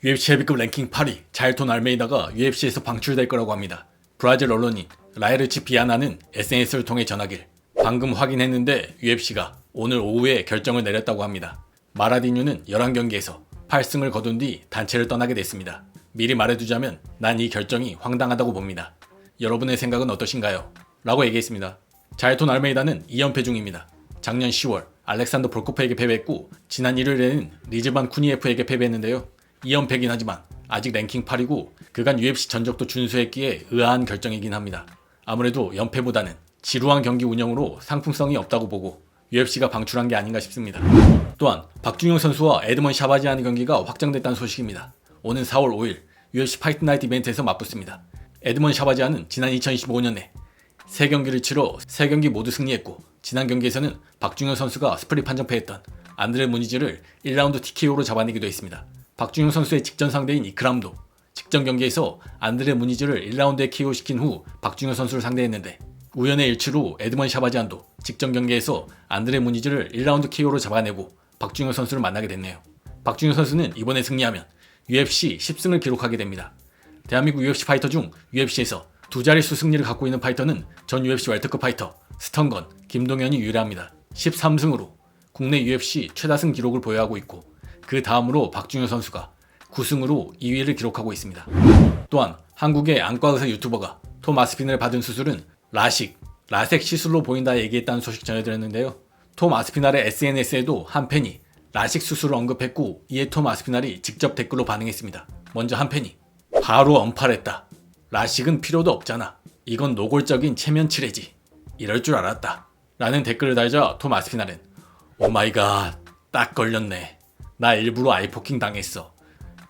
UFC 헤비급 랭킹 8위 자일톤 알메이다가 UFC에서 방출될 거라고 합니다. 브라질 언론인 라이르치 비아나는 SNS를 통해 전하길 방금 확인했는데 UFC가 오늘 오후에 결정을 내렸다고 합니다. 마라디뉴는 11경기에서 8승을 거둔 뒤 단체를 떠나게 됐습니다. 미리 말해두자면 난 이 결정이 황당하다고 봅니다. 여러분의 생각은 어떠신가요? 라고 얘기했습니다. 자일톤 알메이다는 2연패 중입니다. 작년 10월 알렉산더 볼코프에게 패배했고 지난 1일에는 리즈반 쿠니에프에게 패배했는데요. 2연패긴 하지만 아직 랭킹 8이고 그간 UFC 전적도 준수했기에 의아한 결정이긴 합니다. 아무래도 연패보다는 지루한 경기 운영으로 상품성이 없다고 보고 UFC가 방출한 게 아닌가 싶습니다. 또한 박준영 선수와 에드먼 샤바지안의 경기가 확정됐다는 소식입니다. 오는 4월 5일 UFC 파이트 나이트 이벤트에서 맞붙습니다. 에드먼 샤바지안은 지난 2025년에 3경기를 치러 3경기 모두 승리했고 지난 경기에서는 박준영 선수가 스플릿 판정패했던 안드레 무니즈를 1라운드 TKO로 잡아내기도 했습니다. 박준영 선수의 직전 상대인 이크람도 직전 경기에서 안드레 무니즈를 1라운드에 KO시킨 후 박준영 선수를 상대했는데 우연의 일치로 에드먼 샤바지안도 직전 경기에서 안드레 무니즈를 1라운드 KO로 잡아내고 박준영 선수를 만나게 됐네요. 박준영 선수는 이번에 승리하면 UFC 10승을 기록하게 됩니다. 대한민국 UFC 파이터 중 UFC에서 두 자릿수 승리를 갖고 있는 파이터는 전 UFC 웰터급 파이터 스턴건 김동현이 유일합니다. 13승으로 국내 UFC 최다승 기록을 보유하고 있고 그 다음으로 박준영 선수가 9승으로 2위를 기록하고 있습니다. 또한 한국의 안과의사 유튜버가 톰 아스핀을 받은 수술은 라섹 시술로 보인다 얘기했다는 소식 전해드렸는데요. 톰 아스피날의 SNS에도 한 팬이 라식 수술을 언급했고 이에 톰 아스피날이 직접 댓글로 반응했습니다. 먼저 한 팬이 바로 언팔했다. 라식은 필요도 없잖아. 이건 노골적인 체면 칠해지. 이럴 줄 알았다. 라는 댓글을 달자 톰 아스피날은 오마이갓 딱 걸렸네. 나 일부러 아이포킹 당했어.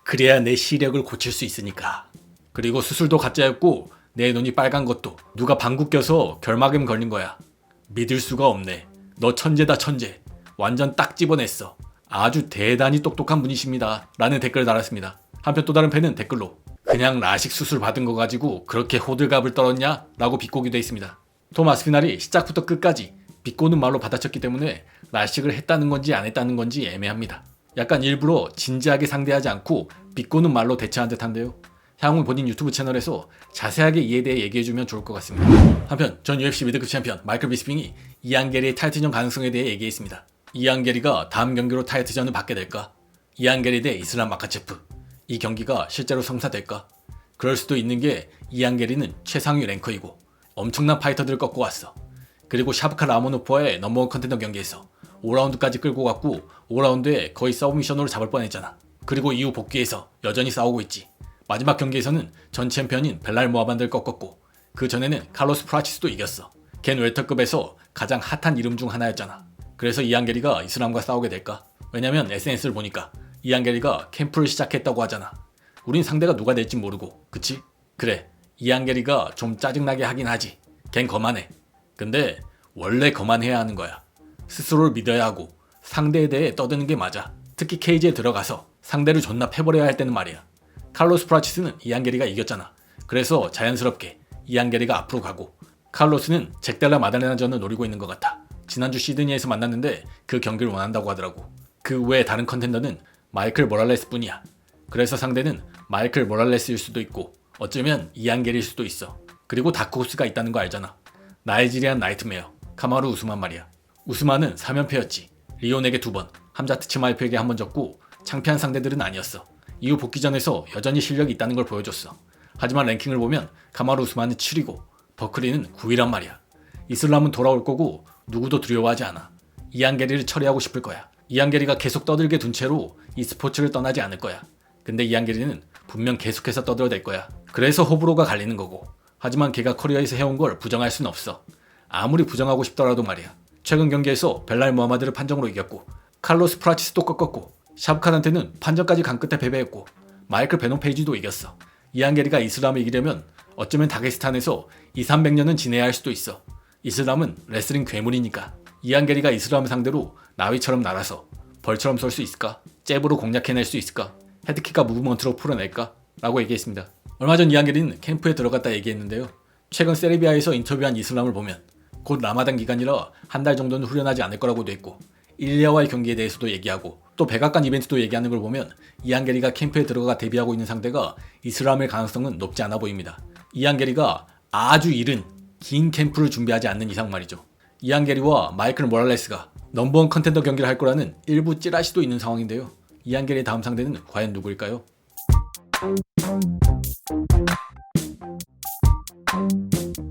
그래야 내 시력을 고칠 수 있으니까. 그리고 수술도 가짜였고 내 눈이 빨간 것도 누가 방구 껴서 결막염 걸린 거야. 믿을 수가 없네. 너 천재다 천재. 완전 딱 집어냈어. 아주 대단히 똑똑한 분이십니다. 라는 댓글을 달았습니다. 한편 또 다른 팬은 댓글로 그냥 라식 수술 받은 거 가지고 그렇게 호들갑을 떨었냐? 라고 비꼬기도 했습니다. 톰 아스피날이 시작부터 끝까지 비꼬는 말로 받아쳤기 때문에 라식을 했다는 건지 안 했다는 건지 애매합니다. 약간 일부러 진지하게 상대하지 않고 비꼬는 말로 대처한 듯한데요. 향후 본인 유튜브 채널에서 자세하게 이에 대해 얘기해주면 좋을 것 같습니다. 한편 전 UFC 미드급 챔피언 마이클 비스핑이 이안 게리의 타이틀전 가능성에 대해 얘기했습니다. 이안 게리가 다음 경기로 타이틀전을 받게 될까? 이안 게리 대 이슬람 마카체프. 이 경기가 실제로 성사될까? 그럴 수도 있는 게 이안 게리는 최상위 랭커이고 엄청난 파이터들을 꺾고 왔어. 그리고 샤브카 라모노프와의 넘버원 컨텐더 경기에서 5라운드까지 끌고 갔고 5라운드에 거의 서브미션으로 잡을 뻔했잖아. 그리고 이후 복귀해서 여전히 싸우고 있지. 마지막 경기에서는 전 챔피언인 벨랄 모하반드를 꺾었고 그 전에는 칼로스 프라치스도 이겼어. 걘 웰터급에서 가장 핫한 이름 중 하나였잖아. 그래서 이안 게리가 이슬람과 싸우게 될까? 왜냐면 SNS를 보니까 이안 게리가 캠프를 시작했다고 하잖아. 우린 상대가 누가 될진 모르고 그치? 그래 이안 게리가 좀 짜증나게 하긴 하지. 걘 거만해. 근데 원래 거만해야 하는 거야. 스스로를 믿어야 하고 상대에 대해 떠드는 게 맞아. 특히 케이지에 들어가서 상대를 존나 패버려야 할 때는 말이야. 칼로스 프라치스는 이안 게리가 이겼잖아. 그래서 자연스럽게 이안 게리가 앞으로 가고 칼로스는 잭델라 마달레나전을 노리고 있는 것 같아. 지난주 시드니에서 만났는데 그 경기를 원한다고 하더라고. 그 외에 다른 컨텐더는 마이클 모랄레스 뿐이야. 그래서 상대는 마이클 모랄레스일 수도 있고 어쩌면 이안 게리일 수도 있어. 그리고 다크호스가 있다는 거 알잖아. 나이지리안 나이트메어 카마루 우스만 말이야. 우스만은 3연패였지. 리온에게 2번, 함자트 치마이프에게 1번 졌고 창피한 상대들은 아니었어. 이후 복귀전에서 여전히 실력이 있다는 걸 보여줬어. 하지만 랭킹을 보면 카마루 우스만은 7위고 버클리는 9위란 말이야. 이슬람은 돌아올 거고 누구도 두려워하지 않아. 이안 게리를 처리하고 싶을 거야. 이안 게리가 계속 떠들게 둔 채로 이 스포츠를 떠나지 않을 거야. 근데 이안 게리는 분명 계속해서 떠들어댈 거야. 그래서 호불호가 갈리는 거고. 하지만 걔가 커리어에서 해온 걸 부정할 순 없어. 아무리 부정하고 싶더라도 말이야. 최근 경기에서 벨랄 모하마드를 판정으로 이겼고 칼로스 프라치스도 꺾었고 샤브칸한테는 판정까지 간 끝에 패배했고 마이클 베노페이지도 이겼어. 이안 게리가 이슬람을 이기려면 어쩌면 다게스탄에서 200~300년은 지내야 할 수도 있어. 이슬람은 레슬링 괴물이니까. 이안 게리가 이슬람 상대로 나위처럼 날아서 벌처럼 쏠 수 있을까? 잽으로 공략해낼 수 있을까? 헤드킥과 무브먼트로 풀어낼까? 라고 얘기했습니다. 얼마 전 이안 게리는 캠프에 들어갔다 얘기했는데요. 최근 세르비아에서 인터뷰한 이슬람을 보면 곧 라마단 기간이라 한 달 정도는 후련하지 않을 거라고도 했고 일리아와의 경기에 대해서도 얘기하고 또 백악관 이벤트도 얘기하는 걸 보면 이안 게리가 캠프에 들어가 데뷔하고 있는 상대가 이스라엘일 가능성은 높지 않아 보입니다. 이안 게리가 아주 이른 긴 캠프를 준비하지 않는 이상 말이죠. 이안 게리와 마이클 모랄레스가 넘버원 컨텐더 경기를 할 거라는 일부 찌라시도 있는 상황인데요. 이안 게리의 다음 상대는 과연 누구일까요?